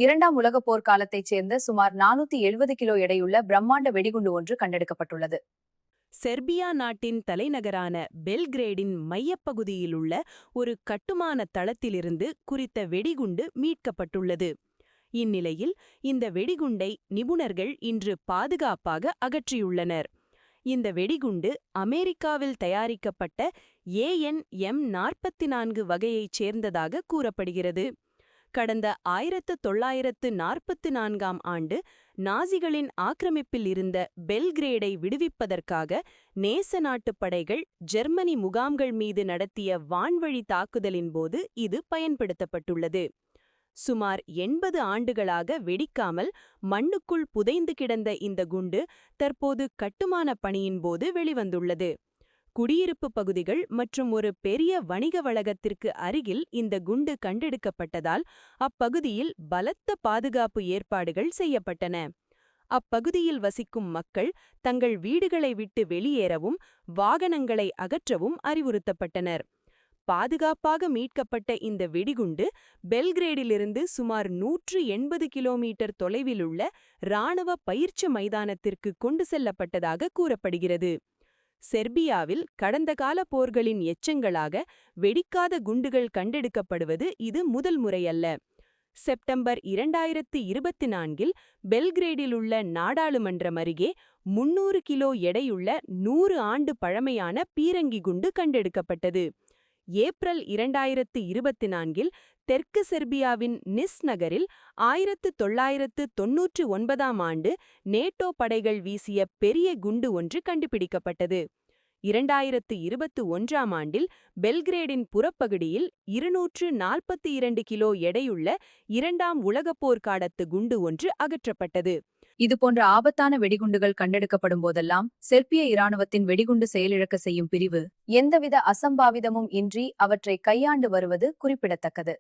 இரண்டாம் உலகப் போர் காலத்தைச் சேர்ந்த சுமார் 470 கிலோ எடையுள்ள பிரம்மாண்ட வெடிகுண்டு ஒன்று கண்டெடுக்கப்பட்டுள்ளது. செர்பியா நாட்டின் தலைநகரான பெல்கிரேடின் மையப்பகுதியிலுள்ள ஒரு கட்டுமான தளத்திலிருந்து குறித்த வெடிகுண்டு மீட்கப்பட்டுள்ளது. இந்நிலையில் இந்த வெடிகுண்டை நிபுணர்கள் இன்று பாதுகாப்பாக அகற்றியுள்ளனர். இந்த வெடிகுண்டு அமெரிக்காவில் தயாரிக்கப்பட்ட AN-M44 வகையைச் சேர்ந்ததாக கூறப்படுகிறது. கடந்த 1944ஆம் ஆண்டு நாசிகளின் ஆக்கிரமிப்பில் இருந்த பெல்கிரேடை விடுவிப்பதற்காக நேச நாட்டுப் படைகள் ஜெர்மனி முகாம்கள் மீது நடத்திய வான்வழி தாக்குதலின் போது இது பயன்படுத்தப்பட்டுள்ளது. சுமார் 80 ஆண்டுகளாக வெடிக்காமல் மண்ணுக்குள் புதைந்து கிடந்த இந்த குண்டு தற்போது கட்டுமான பணியின் போது வெளிவந்துள்ளது. குடியிருப்பு பகுதிகள் மற்றும் ஒரு பெரிய வணிக வளாகத்திற்கு அருகில் இந்த குண்டு கண்டெடுக்கப்பட்டதால் அப்பகுதியில் பலத்த பாதுகாப்பு ஏற்பாடுகள் செய்யப்பட்டன. அப்பகுதியில் வசிக்கும் மக்கள் தங்கள் வீடுகளை விட்டு வெளியேறவும் வாகனங்களை அகற்றவும் அறிவுறுத்தப்பட்டனர். பாதுகாப்பாக மீட்கப்பட்ட இந்த வெடிகுண்டு பெல்கிரேடிலிருந்து சுமார் 180 கிலோமீட்டர் தொலைவிலுள்ள இராணுவ பயிற்சி மைதானத்திற்கு கொண்டு செல்லப்பட்டதாக கூறப்படுகிறது. செர்பியாவில் கடந்த கால போர்களின் எச்சங்களாக வெடிக்காத குண்டுகள் கண்டெடுக்கப்படுவது இது முதல் முறையல்ல. செப்டம்பர் 2024இல் பெல்கிரேடிலுள்ள நாடாளுமன்றம் அருகே 300 கிலோ எடையுள்ள 100 ஆண்டு பழமையான பீரங்கி குண்டு கண்டெடுக்கப்பட்டது. ஏப்ரல் 2024இல் தெற்கு செர்பியாவின் நிஸ் நகரில் 1999ஆம் ஆண்டு நேட்டோ படைகள் வீசிய பெரிய குண்டு ஒன்று கண்டுபிடிக்கப்பட்டது. 2021ஆம் ஆண்டில் பெல்கிரேடின் புறப்பகுதியில் 242 கிலோ எடையுள்ள இரண்டாம் உலகப் போர் காலத்து குண்டு ஒன்று அகற்றப்பட்டது. இதுபோன்ற ஆபத்தான வெடிகுண்டுகள் கண்டெடுக்கப்படும் போதெல்லாம் செர்பிய இராணுவத்தின் வெடிகுண்டு செயலிழக்க செய்யும் பிரிவு எந்தவித அசம்பாவிதமும் இன்றி அவற்றை கையாண்டு வருவது குறிப்பிடத்தக்கது.